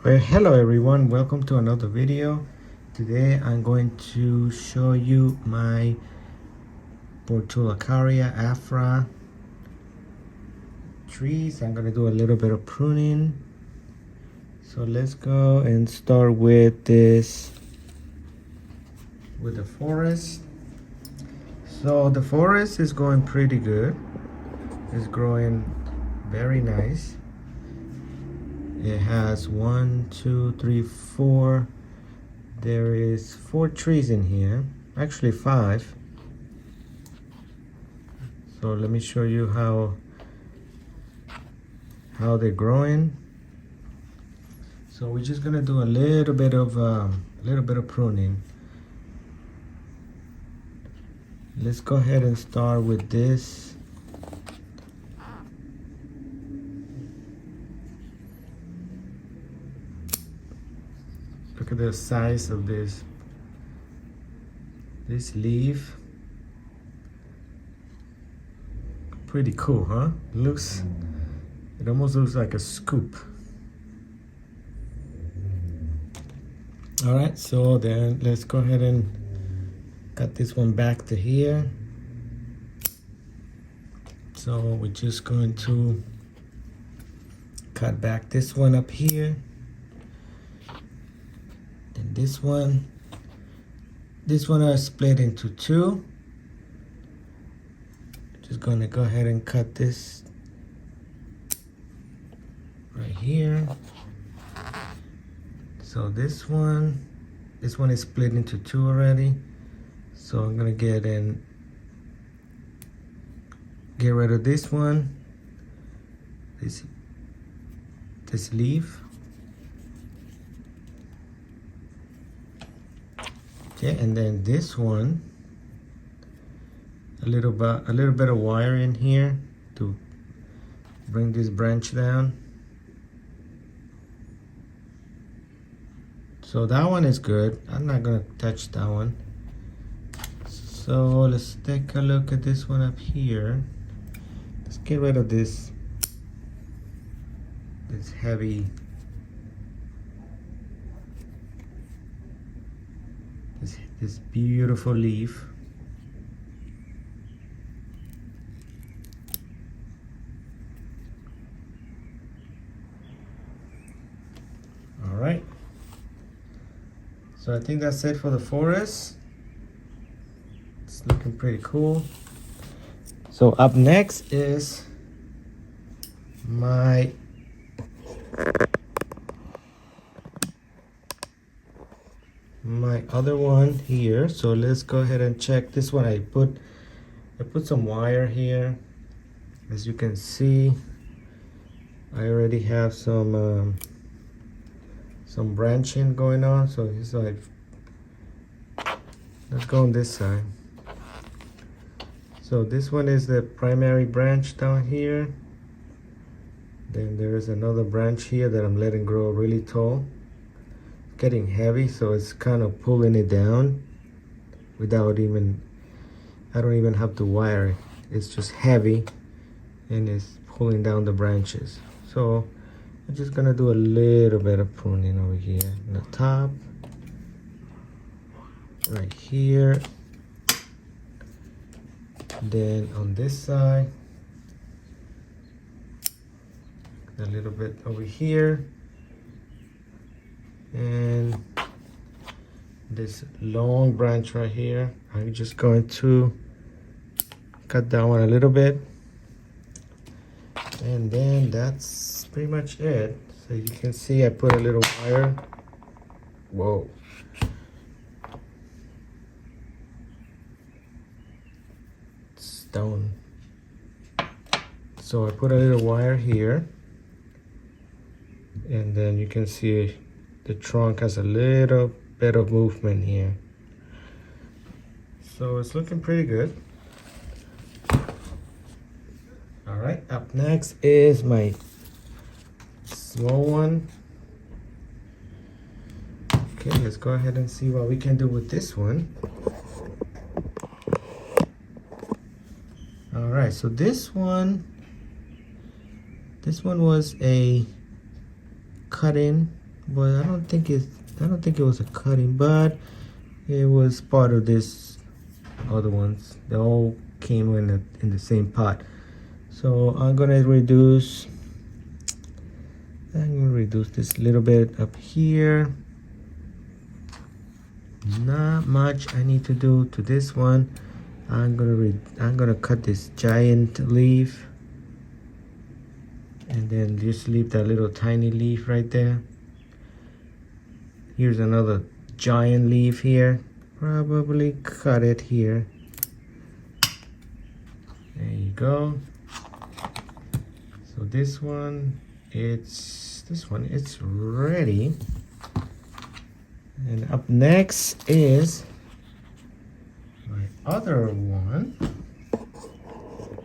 Well, hello everyone, welcome to another video. Today I'm going to show you my Portulacaria afra trees. I'm going to do a little bit of pruning. So let's go and start with this, with the forest. So the forest is going pretty good. It's growing very nice. It has 1, 2, 3, 4. There is 4 trees in here, actually 5. So let me show you how they're growing. So we're just gonna do a little bit of pruning. Let's go ahead and start with this. Look at the size of this leaf. Pretty cool, huh? It almost looks like a scoop. All right, so then let's go ahead and cut this one back to here. So we're just going to cut back this one up here. And this one are split into 2. Just gonna go ahead and cut this right here. So this one is split into 2 already. So I'm gonna get rid of this one, this leaf. Okay, and then this one, a little bit of wire in here to bring this branch down. So that one is good. I'm not gonna touch that one. So let's take a look at this one up here. Let's get rid of this heavy, this beautiful leaf. All right. So I think that's it for the forest. It's looking pretty cool. So up next is my other one here. So let's go ahead and check this one. I put some wire here. As you can see, I already have some branching going on. So let's go on this side. So this one is the primary branch down here. Then there is another branch here that I'm letting grow really tall. It's getting heavy, so it's kind of pulling it down without even, I don't even have to wire it. It's just heavy and it's pulling down the branches. So I'm just gonna do a little bit of pruning over here in the top, right here. Then on this side, a little bit over here, and this long branch right here, I'm just going to cut that one a little bit, and then that's pretty much it. So you can see I put a little wire. Whoa. Stone. So I put a little wire here, and then you can see the trunk has a little bit of movement here. So it's looking pretty good. All right, up next is my small one. Okay, let's go ahead and see what we can do with this one. All right, so this one was a cut-in but I don't think it was a cutting, but it was part of this other ones. They all came in the same pot. So I'm gonna reduce this a little bit up here. Not much I need to do to this one. I'm gonna cut this giant leaf, and then just leave that little tiny leaf right there. Here's another giant leaf here. Probably cut it here. There you go. So this one it's ready. And up next is my other one.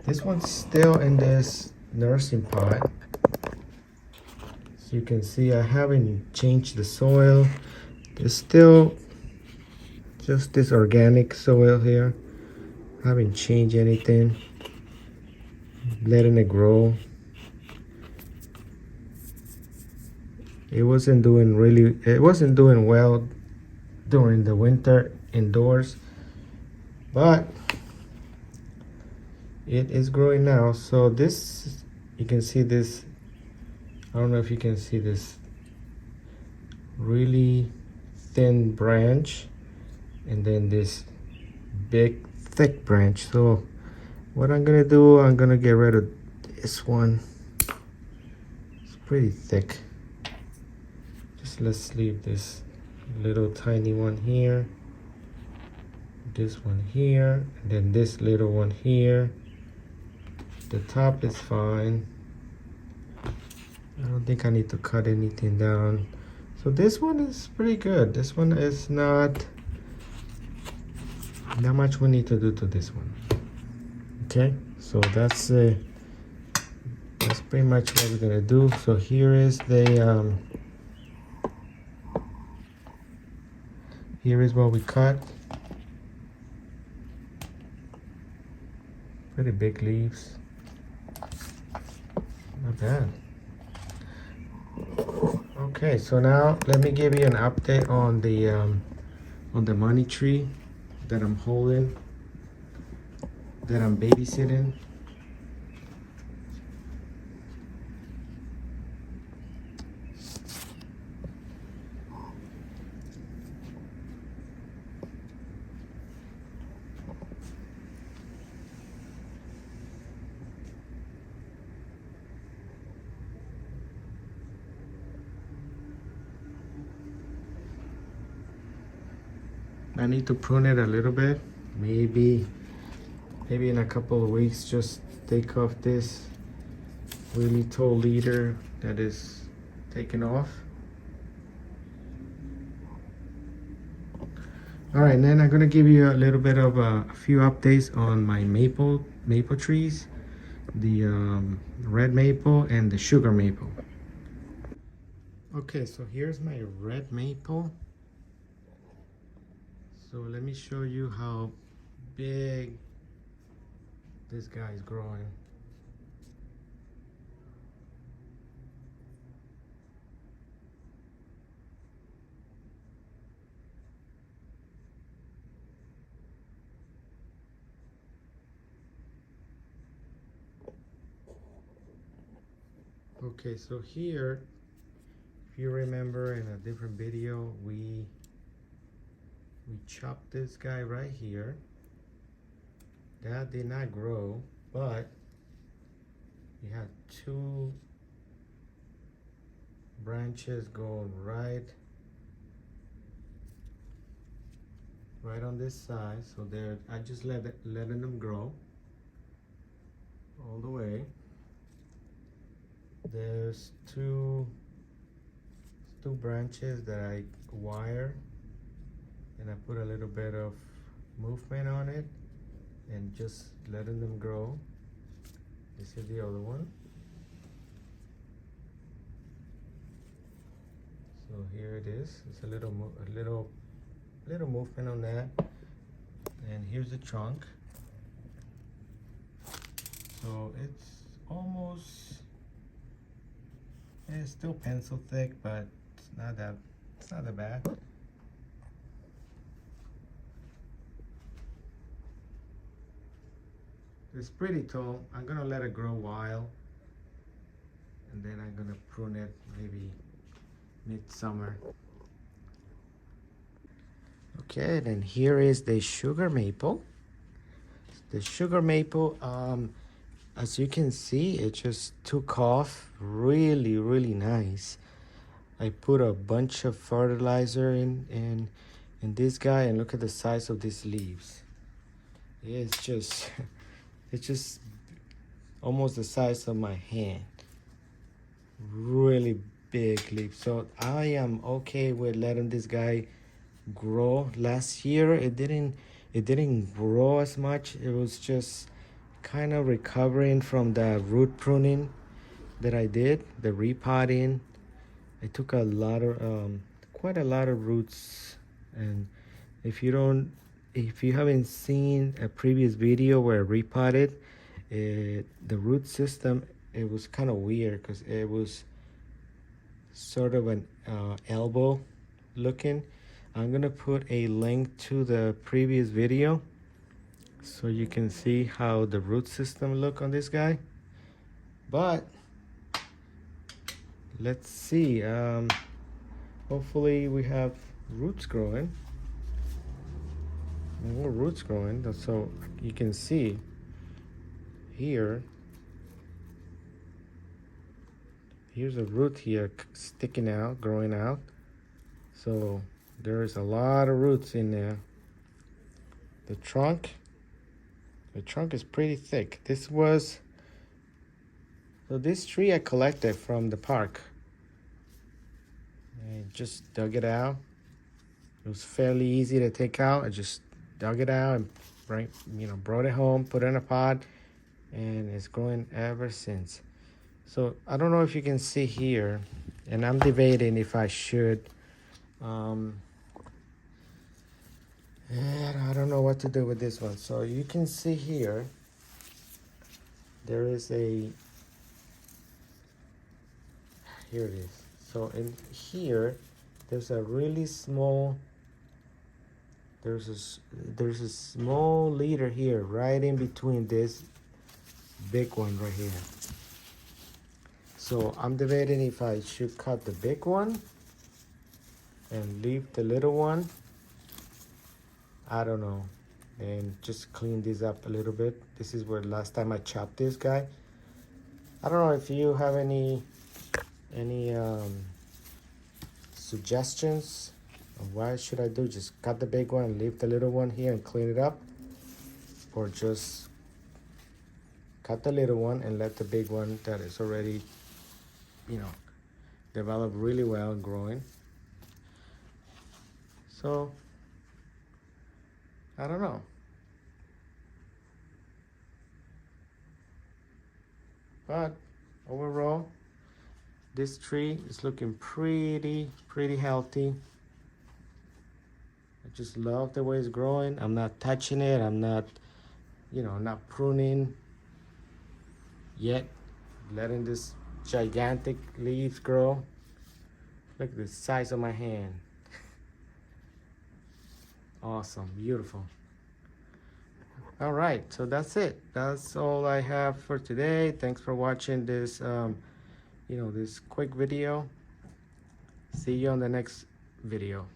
This one's still in this nursing pot. So you can see I haven't changed the soil. There's still just this organic soil here. I haven't changed anything. Letting it grow. It wasn't doing well during the winter indoors, but it is growing now. So this, you can see this, I don't know if you can see this really thin branch and then this big thick branch. So what I'm gonna do, I'm gonna get rid of this one. It's pretty thick. Just let's leave this little tiny one here, this one here, and then this little one here. The top is fine. I don't think I need to cut anything down. So this one is pretty good. This one is not much we need to do to this one. Okay, so that's pretty much what we're gonna do. So here is the here is what we cut. Pretty big leaves. Not bad. Okay, so now let me give you an update on the money tree that I'm holding, that I'm babysitting. I need to prune it a little bit. Maybe in a couple of weeks, just take off this really tall leader that is taken off. All right, and then I'm gonna give you a little bit of a few updates on my maple trees, the red maple and the sugar maple. Okay, so here's my red maple. So let me show you how big this guy is growing. Okay, so here, if you remember in a different video, we chopped this guy right here. That did not grow, but you had two branches going right on this side. So there, I just letting them grow all the way. There's two branches that I wire, and I put a little bit of movement on it and just letting them grow. This is the other one. So here it is. It's a little movement on that, and here's the trunk. So it's still pencil thick, but It's not that bad. It's pretty tall. I'm gonna let it grow a while, and then I'm gonna prune it maybe midsummer. Okay, then here is the sugar maple. The sugar maple, as you can see, it just took off really nice. I put a bunch of fertilizer in this guy, and look at the size of these leaves. It's just it's just almost the size of my hand. Really big leaf. So I am okay with letting this guy grow. Last year it didn't grow as much. It was just kind of recovering from the root pruning that I did, the repotting. I took a lot of quite a lot of roots, and if you haven't seen a previous video where I repotted, the root system, it was kind of weird because it was sort of an elbow looking. I'm gonna put a link to the previous video so you can see how the root system look on this guy. But let's see, hopefully we have roots growing, more roots growing. So you can see here, here's a root here sticking out, growing out. So there's a lot of roots in there. The trunk is pretty thick. So this tree I collected from the park. I just dug it out. It was fairly easy to take out. I just dug it out and brought it home, put it in a pot, and it's growing ever since. So I don't know if you can see here, and I'm debating if I should. And I don't know what to do with this one. So you can see here, there is here it is. So in here, there's a really small, there's a small leader here, right in between this big one right here. So I'm debating if I should cut the big one and leave the little one. I don't know, and just clean this up a little bit. This is where last time I chopped this guy. I don't know if you have any suggestions of what should I do. Just cut the big one and leave the little one here and clean it up, or just cut the little one and let the big one that is already developed really well and growing. So I don't know. But overall, this tree is looking pretty healthy. I just love the way it's growing. I'm not touching it. I'm not, not pruning yet. Letting this gigantic leaves grow. Look at the size of my hand. Awesome, beautiful. All right, so that's it. That's all I have for today. Thanks for watching this, this quick video. See you on the next video.